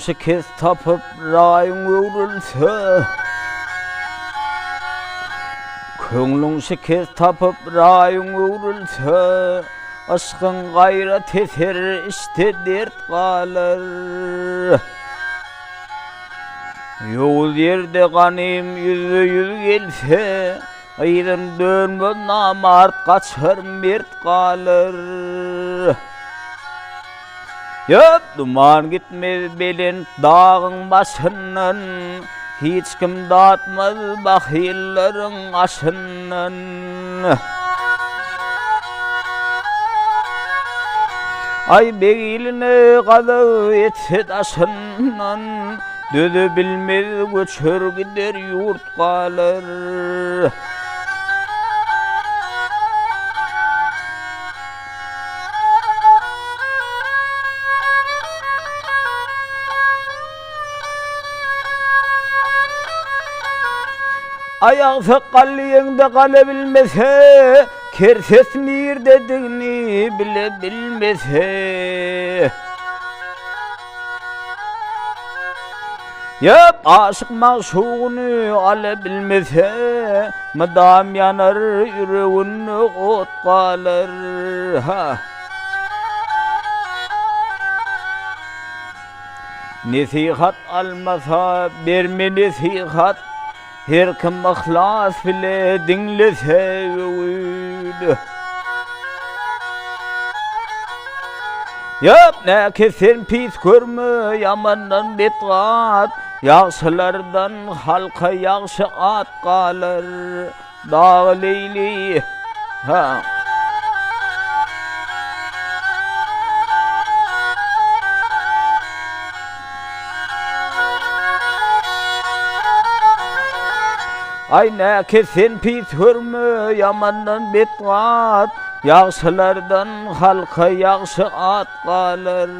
Köңlüңşi kes tapıp rayın öwrülse Köңlüңşi kes tapıp rayın öwrülse Aşkın gayret eter işte dert kalır Yol yerde ganim yüzü yüz gelse Aydın dönme namart kaçar mert kalır Yöp duman gitmez belin dağın başından Hiç kim dağıtmaz bahillerin aşından Ay begiline kadı etse taşından Dödü bilmez göçür gider yurt kalır Ayak sakalliğinde kalabilmese Kerses nir dediğini bile bilmese Yap aşık maşuğunu alabilmese Madam yanar yüreğini ot kalır Nesihat almasa verme nesihat Her kim ihlas bile dinlese öğüdü Yap ne kesen pis görme yamandan betgat Yaxşılardan halka yaxşı at kalır Dağ leyli Ay ne kesen pis görme yamandan betgat Yaxşılardan halka yaxşı at kalır